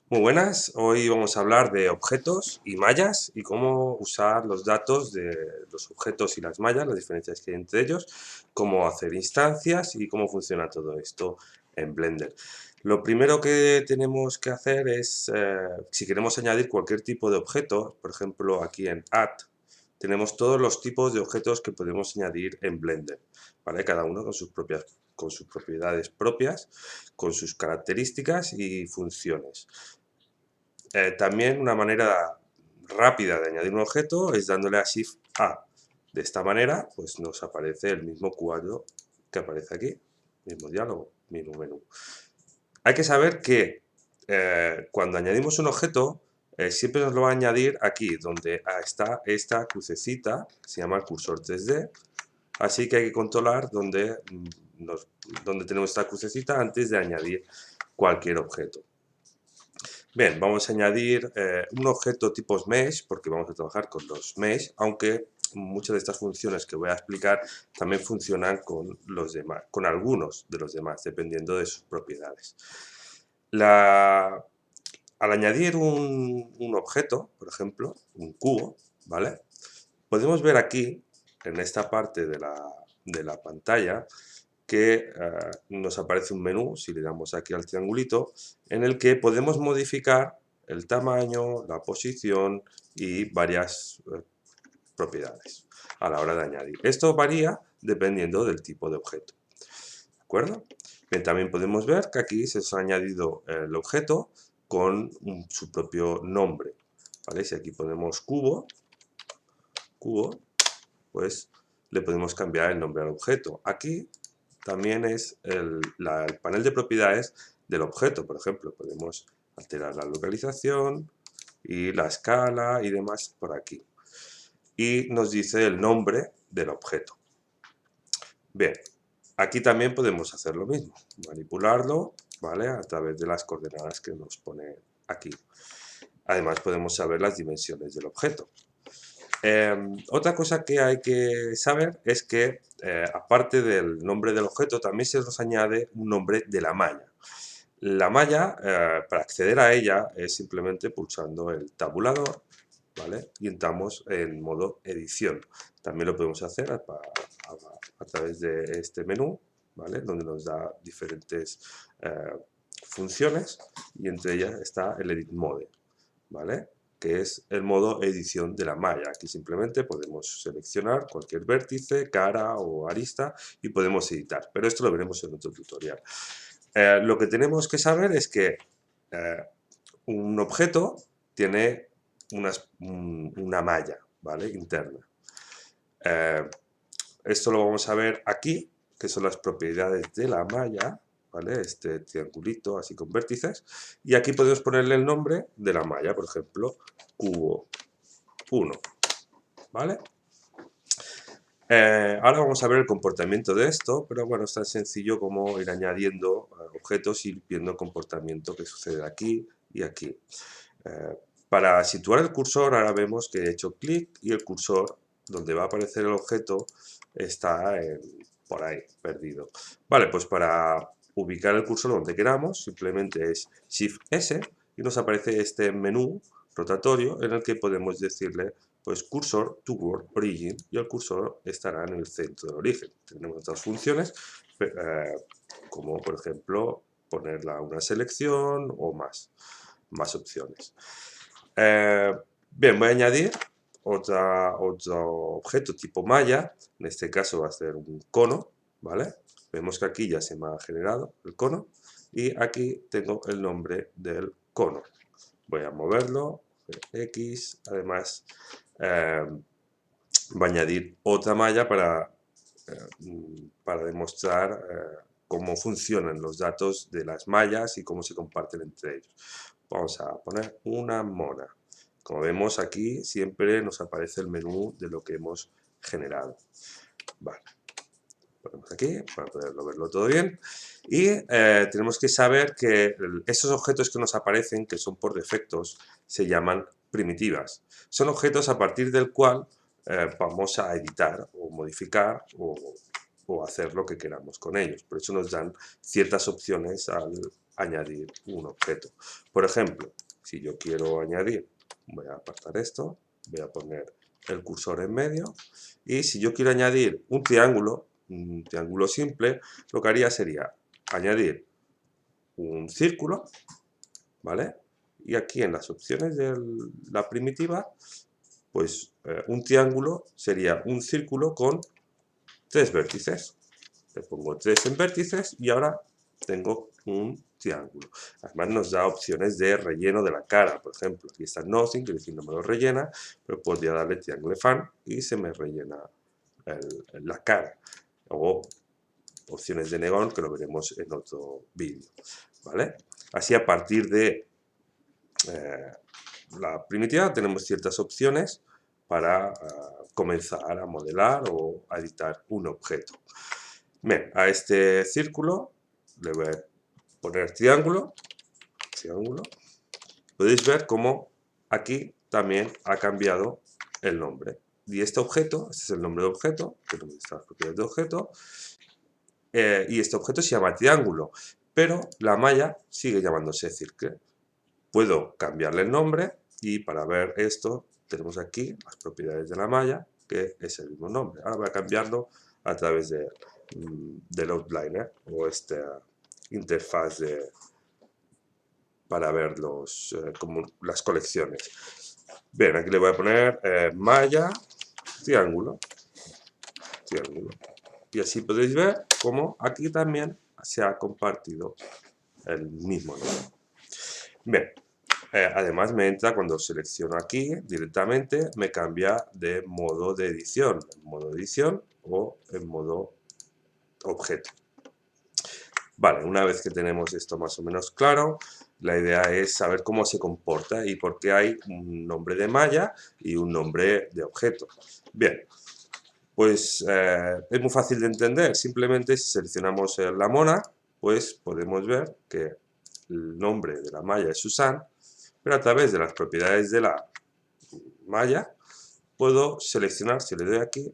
Muy buenas, hoy vamos a hablar de objetos y mallas y cómo usar los datos de los objetos y las mallas, las diferencias que hay entre ellos, cómo hacer instancias y cómo funciona todo esto en Blender. Lo primero que tenemos que hacer es, si queremos añadir cualquier tipo de objeto, por ejemplo aquí en Add, tenemos todos los tipos de objetos que podemos añadir en Blender, ¿vale? Cada uno con sus propiedades propias, con sus características y funciones. También una manera rápida de añadir un objeto es dándole a Shift A. De esta manera, pues nos aparece el mismo cuadro que aparece aquí, mismo diálogo, mismo menú. Hay que saber que cuando añadimos un objeto, siempre nos lo va a añadir aquí, donde está esta crucecita, que se llama cursor 3D, así que hay que controlar donde tenemos esta crucecita antes de añadir cualquier objeto. Bien, vamos a añadir un objeto tipo mesh, porque vamos a trabajar con los mesh, aunque muchas de estas funciones que voy a explicar también funcionan con los demás, con algunos de los demás, dependiendo de sus propiedades. Al añadir un objeto, por ejemplo, un cubo, ¿vale? Podemos ver aquí, en esta parte de la pantalla, que nos aparece un menú, si le damos aquí al triangulito, en el que podemos modificar el tamaño, la posición y varias propiedades a la hora de añadir. Esto varía dependiendo del tipo de objeto. ¿De acuerdo? Bien, también podemos ver que aquí se ha añadido el objeto con su propio nombre. ¿Vale? Si aquí ponemos cubo, pues le podemos cambiar el nombre al objeto. Aquí también es el panel de propiedades del objeto. Por ejemplo, podemos alterar la localización y la escala y demás por aquí. Y nos dice el nombre del objeto. Bien, aquí también podemos hacer lo mismo, manipularlo, ¿vale? A través de las coordenadas que nos pone aquí. Además podemos saber las dimensiones del objeto. Otra cosa que hay que saber es que, aparte del nombre del objeto, también se nos añade un nombre de la malla. La malla, para acceder a ella, es simplemente pulsando el tabulador, ¿vale? Y entramos en modo edición. También lo podemos hacer a través de este menú, ¿vale? Donde nos da diferentes funciones y entre ellas está el Edit Mode, ¿vale? Que es el modo edición de la malla. Aquí simplemente podemos seleccionar cualquier vértice, cara o arista y podemos editar, pero esto lo veremos en otro tutorial. Lo que tenemos que saber es que un objeto tiene una malla, ¿vale? Interna. Esto lo vamos a ver aquí, que son las propiedades de la malla, ¿vale? Este triangulito así con vértices. Y aquí podemos ponerle el nombre de la malla, por ejemplo, cubo 1, ¿vale? Ahora vamos a ver el comportamiento de esto, pero bueno, es tan sencillo como ir añadiendo objetos y ir viendo el comportamiento que sucede aquí y aquí. Para situar el cursor, ahora vemos que he hecho clic y el cursor, donde va a aparecer el objeto, está por ahí, perdido. Vale, pues para ubicar el cursor donde queramos, simplemente es Shift S y nos aparece este menú rotatorio en el que podemos decirle pues cursor toward origin y el cursor estará en el centro del origen. Tenemos otras funciones como por ejemplo ponerla a una selección o más opciones. Bien, voy a añadir otro objeto tipo malla, en este caso va a ser un cono, ¿vale? Vemos que aquí ya se me ha generado el cono y aquí tengo el nombre del cono. Voy a moverlo, X, además va a añadir otra malla para demostrar cómo funcionan los datos de las mallas y cómo se comparten entre ellos. Vamos a poner una mona. Como vemos aquí siempre nos aparece el menú de lo que hemos generado. Vale. Ponemos aquí para poderlo verlo todo bien. Y tenemos que saber que esos objetos que nos aparecen, que son por defectos, se llaman primitivas. Son objetos a partir del cual vamos a editar o modificar o o hacer lo que queramos con ellos. Por eso nos dan ciertas opciones al añadir un objeto. Por ejemplo, si yo quiero añadir, voy a apartar esto, voy a poner el cursor en medio, y si yo quiero añadir un triángulo simple, lo que haría sería añadir un círculo, ¿vale? Y aquí en las opciones de la primitiva, pues un triángulo sería un círculo con 3 vértices. Le pongo 3 en vértices y ahora tengo un triángulo. Además nos da opciones de relleno de la cara, por ejemplo. Aquí está nothing, que decir no me lo rellena, pero podría darle triángulo fan y se me rellena la cara. O opciones de negón, que lo veremos en otro vídeo, ¿vale? Así, a partir de la primitiva tenemos ciertas opciones para comenzar a modelar o a editar un objeto. Bien, a este círculo le voy a poner triángulo. Podéis ver cómo aquí también ha cambiado el nombre. Y este objeto, este es el nombre de objeto, tenemos estas propiedades de objeto, y este objeto se llama triángulo, pero la malla sigue llamándose circle. Puedo cambiarle el nombre y para ver esto tenemos aquí las propiedades de la malla, que es el mismo nombre. Ahora voy a cambiarlo a través del outliner o esta interfaz para ver como las colecciones. Bien, aquí le voy a poner malla triángulo. Y así podéis ver cómo aquí también se ha compartido el mismo nombre. Bien, además me entra cuando selecciono aquí directamente, me cambia de modo de edición, o en modo objeto. Vale, una vez que tenemos esto más o menos claro, la idea es saber cómo se comporta y por qué hay un nombre de malla y un nombre de objeto. Bien, pues es muy fácil de entender. Simplemente si seleccionamos la mona, pues podemos ver que el nombre de la malla es Susan, pero a través de las propiedades de la malla puedo seleccionar, si le doy aquí,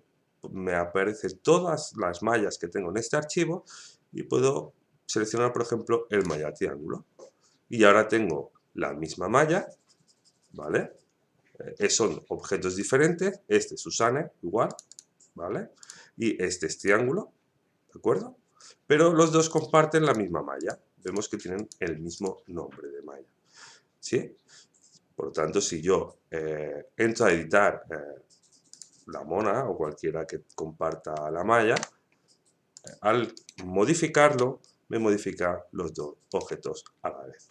me aparecen todas las mallas que tengo en este archivo y puedo seleccionar, por ejemplo, el malla triángulo. Y ahora tengo la misma malla, ¿vale? Son objetos diferentes, este es Susane, igual, ¿vale? Y este es triángulo, ¿de acuerdo? Pero los dos comparten la misma malla. Vemos que tienen el mismo nombre de malla, ¿sí? Por lo tanto, si yo entro a editar la mona o cualquiera que comparta la malla, al modificarlo, me modifica los dos objetos a la vez.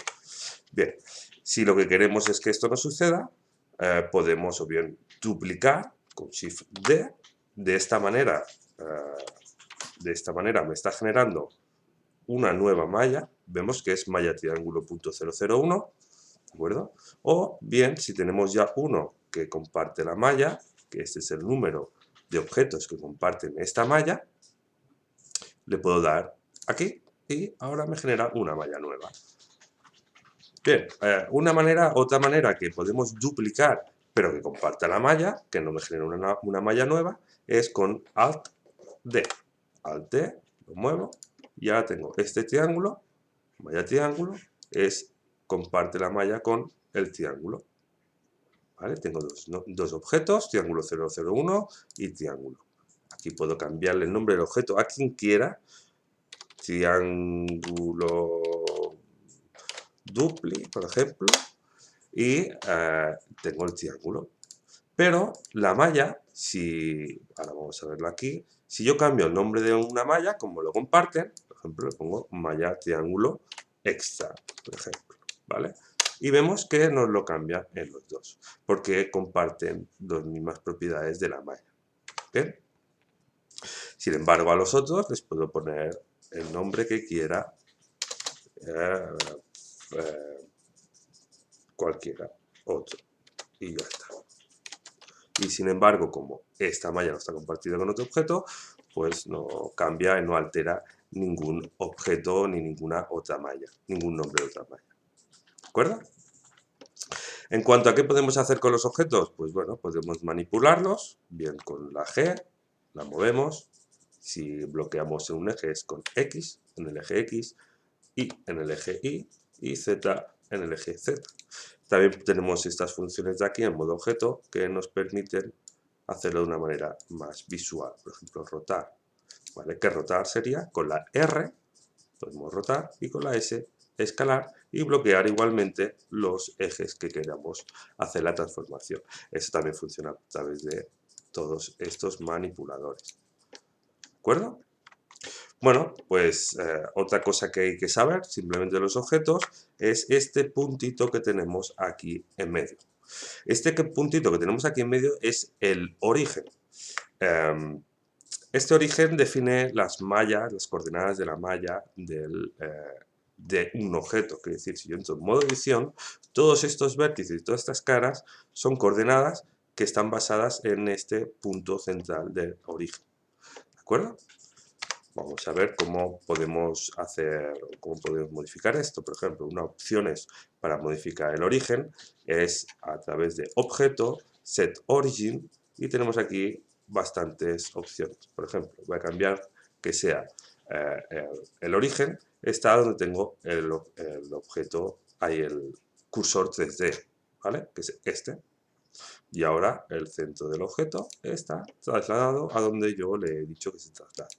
Bien, si lo que queremos es que esto no suceda, podemos o bien duplicar con Shift D. De esta manera me está generando una nueva malla. Vemos que es malla triángulo.001, ¿de acuerdo? O bien, si tenemos ya uno que comparte la malla, que este es el número de objetos que comparten esta malla, le puedo dar aquí y ahora me genera una malla nueva. Bien, otra manera que podemos duplicar, pero que comparta la malla, que no me genera una malla nueva, es con Alt D. Alt D, lo muevo y ahora tengo este triángulo, malla triángulo, comparte la malla con el triángulo. ¿Vale? Tengo dos objetos, triángulo 001 y triángulo. Aquí puedo cambiarle el nombre del objeto a quien quiera. Triángulo dupli, por ejemplo, y tengo el triángulo. Pero la malla, ahora vamos a verlo aquí, si yo cambio el nombre de una malla, como lo comparten, por ejemplo, le pongo malla triángulo extra, por ejemplo, ¿vale? Y vemos que nos lo cambia en los dos, porque comparten las mismas propiedades de la malla. ¿Bien? Sin embargo, a los otros les puedo poner el nombre que quiera, cualquiera otro, y ya está. Y sin embargo, como esta malla no está compartida con otro objeto, pues no cambia y no altera ningún objeto ni ninguna otra malla, ningún nombre de otra malla. ¿De acuerdo? En cuanto a qué podemos hacer con los objetos, pues bueno, podemos manipularlos, bien con la G, la movemos, Si bloqueamos en un eje es con X, en el eje X, Y en el eje Y y Z en el eje Z. También tenemos estas funciones de aquí en modo objeto que nos permiten hacerlo de una manera más visual. Por ejemplo, rotar. ¿Vale? Que rotar sería con la R, podemos rotar, y con la S escalar y bloquear igualmente los ejes que queramos hacer la transformación. Eso también funciona a través de todos estos manipuladores. ¿De acuerdo? Bueno, pues otra cosa que hay que saber simplemente de los objetos es este puntito que tenemos aquí en medio. Este puntito que tenemos aquí en medio es el origen. Este origen define las mallas, las coordenadas de la malla de un objeto. Quiere decir, si yo entro en modo edición, todos estos vértices y todas estas caras son coordenadas que están basadas en este punto central del origen. ¿De acuerdo? Vamos a ver cómo podemos modificar esto. Por ejemplo, una opción para modificar el origen es a través de objeto, set origin, y tenemos aquí bastantes opciones. Por ejemplo, voy a cambiar que sea el origen, está donde tengo el objeto, hay el cursor 3D, ¿vale? Que es este. Y ahora el centro del objeto está trasladado a donde yo le he dicho que se traslade.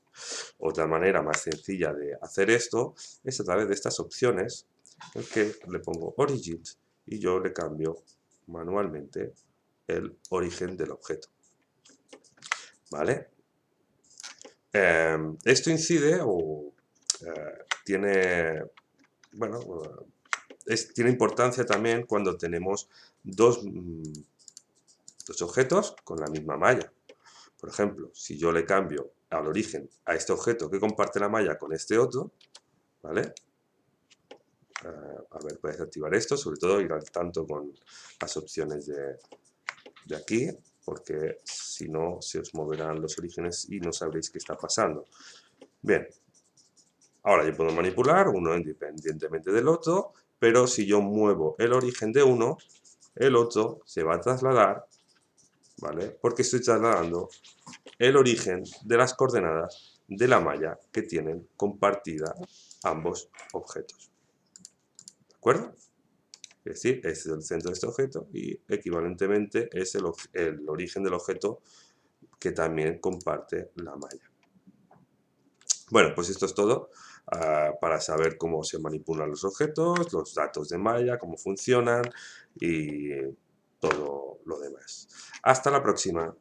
Otra manera más sencilla de hacer esto es a través de estas opciones, en que le pongo Origins y yo le cambio manualmente el origen del objeto. ¿Vale? Esto incide o tiene, bueno, tiene importancia también cuando tenemos dos objetos con la misma malla. Por ejemplo, si yo le cambio al origen a este objeto que comparte la malla con este otro, ¿vale? A ver, puedes activar esto, sobre todo ir al tanto con las opciones de aquí, porque si no se os moverán los orígenes y no sabréis qué está pasando. Bien, ahora yo puedo manipular uno independientemente del otro, pero si yo muevo el origen de uno, el otro se va a trasladar, ¿vale? Porque estoy trasladando el origen de las coordenadas de la malla que tienen compartida ambos objetos. ¿De acuerdo? Es decir, este es el centro de este objeto y equivalentemente es el origen del objeto que también comparte la malla. Bueno, pues esto es todo para saber cómo se manipulan los objetos, los datos de malla, cómo funcionan y todo lo demás. Hasta la próxima.